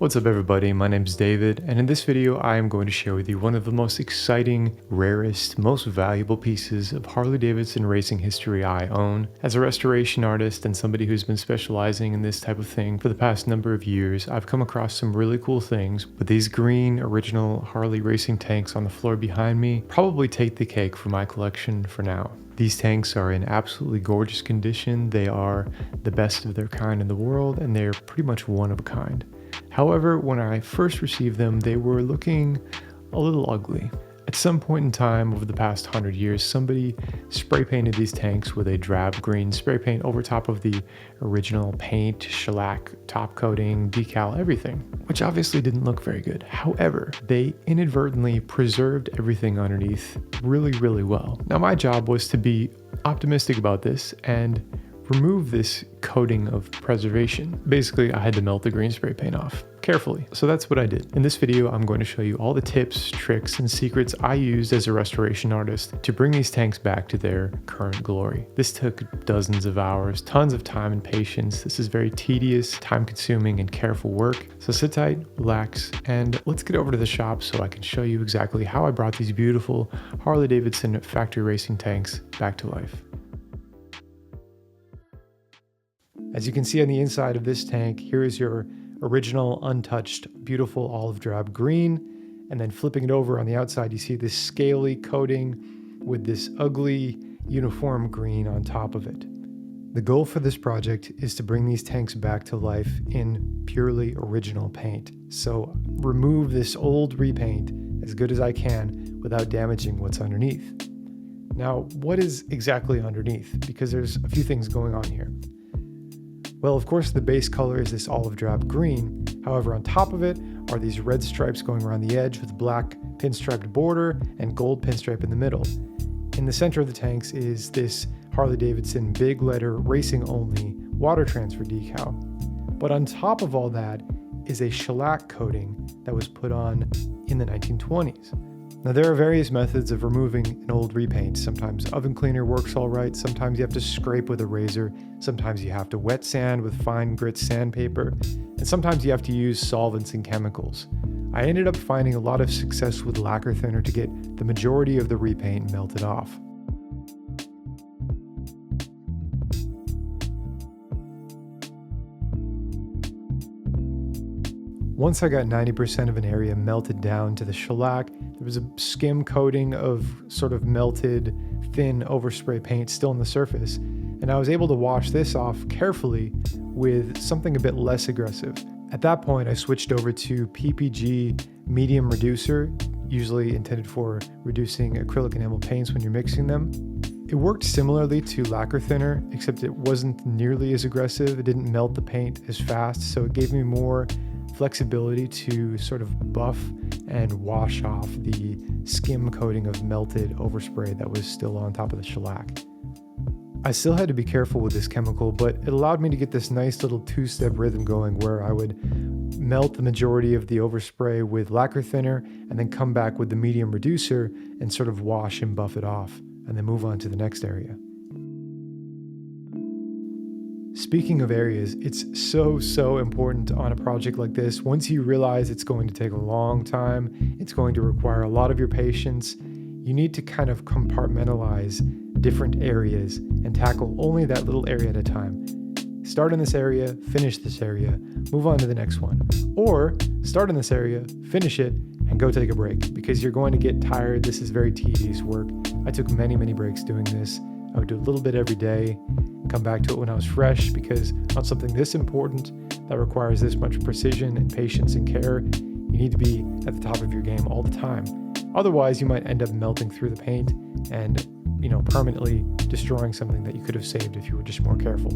What's up everybody, my name is David, and in this video I am going to share with you one of the most exciting, rarest, most valuable pieces of Harley-Davidson racing history I own. As a restoration artist and somebody who's been specializing in this type of thing for the past number of years, I've come across some really cool things, but these green original Harley racing tanks on the floor behind me probably take the cake for my collection for now. These tanks are in absolutely gorgeous condition. They are the best of their kind in the world, and they're pretty much one of a kind. However, when I first received them, they were looking a little ugly. At some point in time over the past 100 years, somebody spray painted these tanks with a drab green spray paint over top of the original paint, shellac, top coating, decal, everything, which obviously didn't look very good. However, they inadvertently preserved everything underneath really well. Now my job was to be optimistic about this and remove this coating of preservation. Basically, I had to melt the green spray paint off carefully. So that's what I did. In this video, I'm going to show you all the tips, tricks, and secrets I used as a restoration artist to bring these tanks back to their current glory. This took dozens of hours, tons of time and patience. This is very tedious, time-consuming, and careful work. So sit tight, relax, and let's get over to the shop so I can show you exactly how I brought these beautiful Harley-Davidson factory racing tanks back to life. As you can see on the inside of this tank, here is your original untouched, beautiful olive drab green. And then flipping it over on the outside, you see this scaly coating with this ugly uniform green on top of it. The goal for this project is to bring these tanks back to life in purely original paint. So remove this old repaint as good as I can without damaging what's underneath. Now, what is exactly underneath? Because there's a few things going on here. Well, of course, the base color is this olive drab green. However, on top of it are these red stripes going around the edge with black pinstriped border and gold pinstripe in the middle. In the center of the tanks is this Harley-Davidson big letter racing only water transfer decal. But on top of all that is a shellac coating that was put on in the 1920s. Now there are various methods of removing an old repaint. Sometimes oven cleaner works all right, sometimes you have to scrape with a razor, sometimes you have to wet sand with fine grit sandpaper, and sometimes you have to use solvents and chemicals. I ended up finding a lot of success with lacquer thinner to get the majority of the repaint melted off. Once I got 90% of an area melted down to the shellac, there was a skim coating of sort of melted, thin overspray paint still on the surface, and I was able to wash this off carefully with something a bit less aggressive. At that point, I switched over to PPG medium reducer, usually intended for reducing acrylic enamel paints when you're mixing them. It worked similarly to lacquer thinner, except it wasn't nearly as aggressive. It didn't melt the paint as fast, so it gave me more flexibility to sort of buff and wash off the skim coating of melted overspray that was still on top of the shellac. I still had to be careful with this chemical, but it allowed me to get this nice little two-step rhythm going where I would melt the majority of the overspray with lacquer thinner and then come back with the medium reducer and sort of wash and buff it off and then move on to the next area. Speaking of areas, it's so important on a project like this. Once you realize it's going to take a long time, it's going to require a lot of your patience, you need to kind of compartmentalize different areas and tackle only that little area at a time. Start in this area, finish this area, move on to the next one. Or start in this area, finish it, and go take a break because you're going to get tired. This is very tedious work. I took many breaks doing this. I would do a little bit every day, come back to it when I was fresh, because on something this important that requires this much precision and patience and care, you need to be at the top of your game all the time. Otherwise, you might end up melting through the paint and, permanently destroying something that you could have saved if you were just more careful.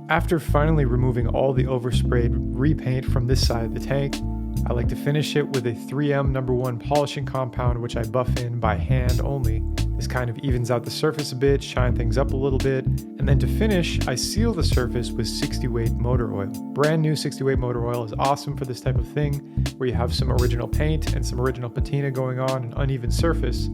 After finally removing all the oversprayed repaint from this side of the tank, I like to finish it with a 3M No. 1 polishing compound, which I buff in by hand only. This kind of evens out the surface a bit, shine things up a little bit, and then to finish, I seal the surface with 60 weight motor oil. Brand new 60 weight motor oil is awesome for this type of thing, where you have some original paint and some original patina going on an uneven surface.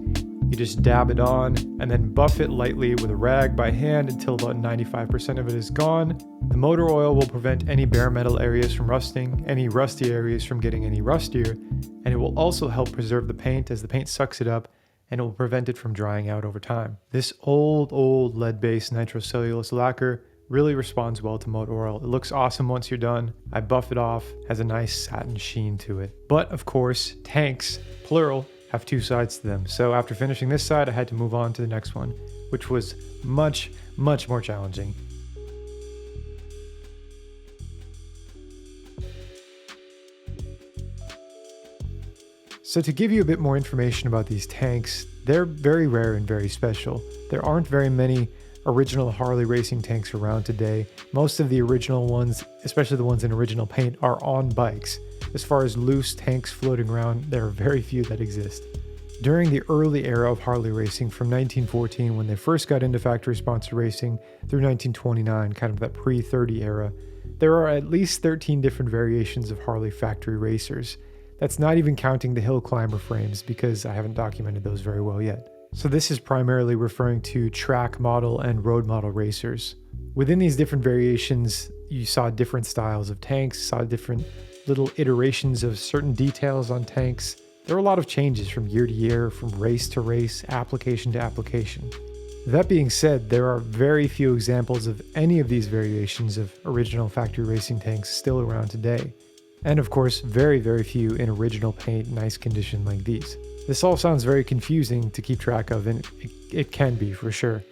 You just dab it on and then buff it lightly with a rag by hand until about 95% of it is gone. The motor oil will prevent any bare metal areas from rusting, any rusty areas from getting any rustier, and it will also help preserve the paint as the paint sucks it up, and it will prevent it from drying out over time. This old lead-based nitrocellulose lacquer really responds well to motor oil. It looks awesome once you're done. I buff it off, has a nice satin sheen to it. But of course, tanks, plural, have two sides to them. So after finishing this side, I had to move on to the next one, which was much more challenging. So to give you a bit more information about these tanks, they're very rare and very special. There aren't very many original Harley racing tanks around today. Most of the original ones, especially the ones in original paint, are on bikes. As far as loose tanks floating around, there are very few that exist. During the early era of Harley racing, from 1914 when they first got into factory sponsor racing through 1929, kind of that pre-30 era, there are at least 13 different variations of Harley factory racers. That's not even counting the hill climber frames, because I haven't documented those very well yet. So this is primarily referring to track model and road model racers. Within these different variations, you saw different styles of tanks, saw different little iterations of certain details on tanks. There were a lot of changes from year to year, from race to race, application to application. That being said, there are very few examples of any of these variations of original factory racing tanks still around today. And of course, very few in original paint, nice condition like these. This all sounds very confusing to keep track of, and it can be for sure.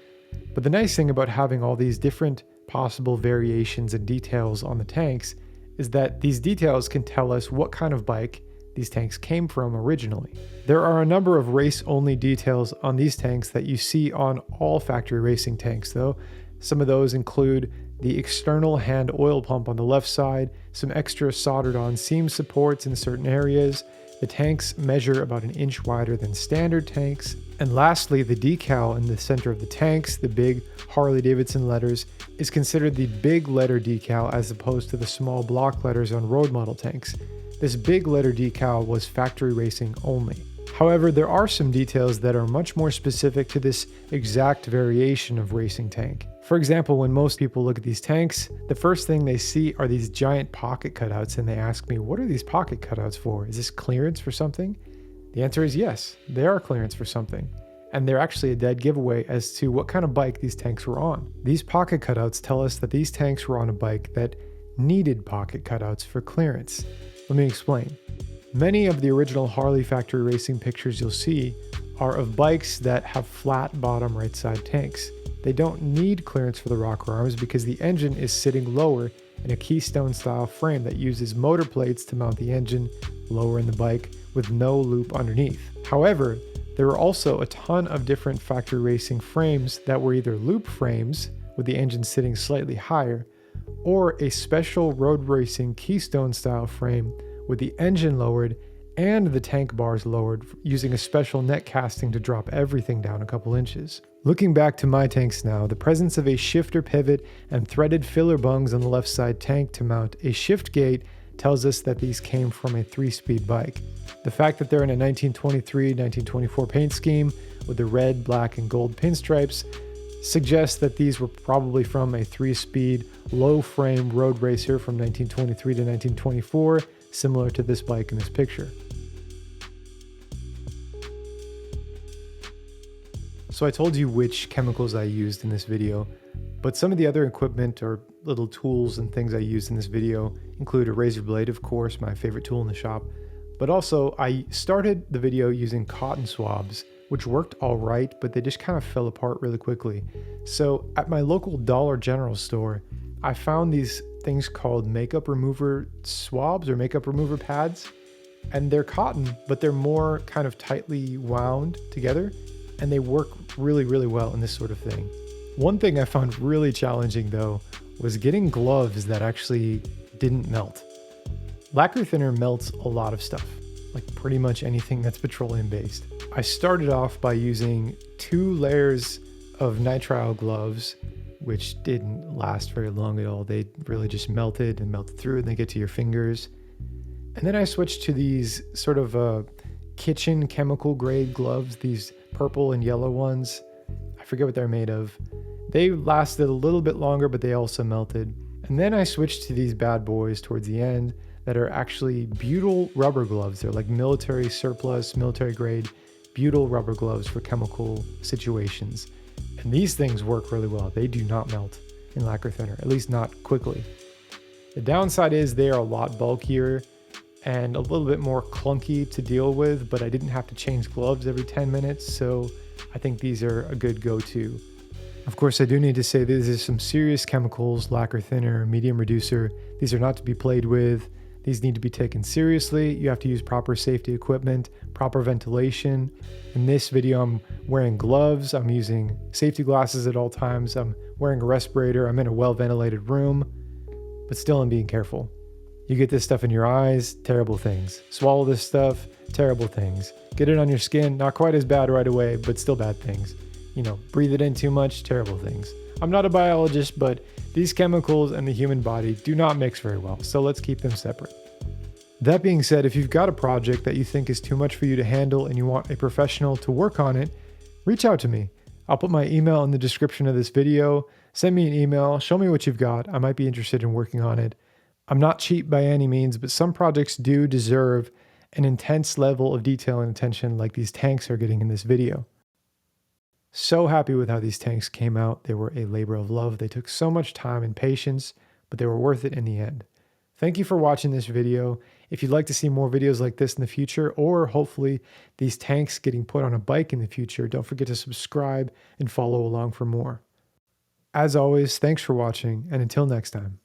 But the nice thing about having all these different possible variations and details on the tanks is that these details can tell us what kind of bike these tanks came from originally. There are a number of race-only details on these tanks that you see on all factory racing tanks though. Some of those include the external hand oil pump on the left side, some extra soldered on seam supports in certain areas. The tanks measure about an inch wider than standard tanks. And lastly, the decal in the center of the tanks, the big Harley-Davidson letters, is considered the big letter decal as opposed to the small block letters on road model tanks. This big letter decal was factory racing only. However, there are some details that are much more specific to this exact variation of racing tank. For example, when most people look at these tanks, the first thing they see are these giant pocket cutouts, and they ask me, what are these pocket cutouts for? Is this clearance for something? The answer is yes, they are clearance for something. And they're actually a dead giveaway as to what kind of bike these tanks were on. These pocket cutouts tell us that these tanks were on a bike that needed pocket cutouts for clearance. Let me explain. Many of the original Harley factory racing pictures you'll see are of bikes that have flat bottom right side tanks. They don't need clearance for the rocker arms because the engine is sitting lower in a Keystone style frame that uses motor plates to mount the engine lower in the bike with no loop underneath. However, there were also a ton of different factory racing frames that were either loop frames with the engine sitting slightly higher, or a special road racing Keystone style frame with the engine lowered and the tank bars lowered using a special net casting to drop everything down a couple inches. Looking back to my tanks now, the presence of a shifter pivot and threaded filler bungs on the left side tank to mount a shift gate tells us that these came from a 3-speed bike. The fact that they're in a 1923-1924 paint scheme with the red, black, and gold pinstripes suggests that these were probably from a 3-speed, low-frame road racer from 1923 to 1924, similar to this bike in this picture. So I told you which chemicals I used in this video, but some of the other equipment or little tools and things I used in this video include a razor blade, of course, my favorite tool in the shop, but also I started the video using cotton swabs, which worked all right, but they just kind of fell apart really quickly. So at my local Dollar General store, I found these things called makeup remover swabs or makeup remover pads, and they're cotton, but they're more kind of tightly wound together, and they work really well in this sort of thing. One thing I found really challenging though was getting gloves that actually didn't melt. Lacquer thinner melts a lot of stuff, like pretty much anything that's petroleum based. I started off by using 2 layers of nitrile gloves, which didn't last very long at all. They really just melted through and they get to your fingers. And then I switched to these sort of kitchen chemical grade gloves, these purple and yellow ones. I forget what they're made of. They lasted a little bit longer, but they also melted. And then I switched to these bad boys towards the end that are actually butyl rubber gloves. They're like military surplus, military grade butyl rubber gloves for chemical situations. And these things work really well. They do not melt in lacquer thinner, at least not quickly. The downside is they are a lot bulkier and a little bit more clunky to deal with, but I didn't have to change gloves every 10 minutes, so I think these are a good go-to. Of course, I do need to say these are some serious chemicals, lacquer thinner, medium reducer. These are not to be played with. These need to be taken seriously. You have to use proper safety equipment, proper ventilation. In this video, I'm wearing gloves. I'm using safety glasses at all times. I'm wearing a respirator. I'm in a well-ventilated room, but still I'm being careful. You get this stuff in your eyes, terrible things. Swallow this stuff, terrible things. Get it on your skin, not quite as bad right away, but still bad things. Breathe it in too much, terrible things. I'm not a biologist, but these chemicals and the human body do not mix very well, so let's keep them separate. That being said, if you've got a project that you think is too much for you to handle and you want a professional to work on it, reach out to me. I'll put my email in the description of this video. Send me an email, show me what you've got. I might be interested in working on it. I'm not cheap by any means, but some projects do deserve an intense level of detail and attention like these tanks are getting in this video. So happy with how these tanks came out. They were a labor of love. They took so much time and patience, but they were worth it in the end. Thank you for watching this video. If you'd like to see more videos like this in the future, or hopefully these tanks getting put on a bike in the future, don't forget to subscribe and follow along for more. As always, thanks for watching, and until next time.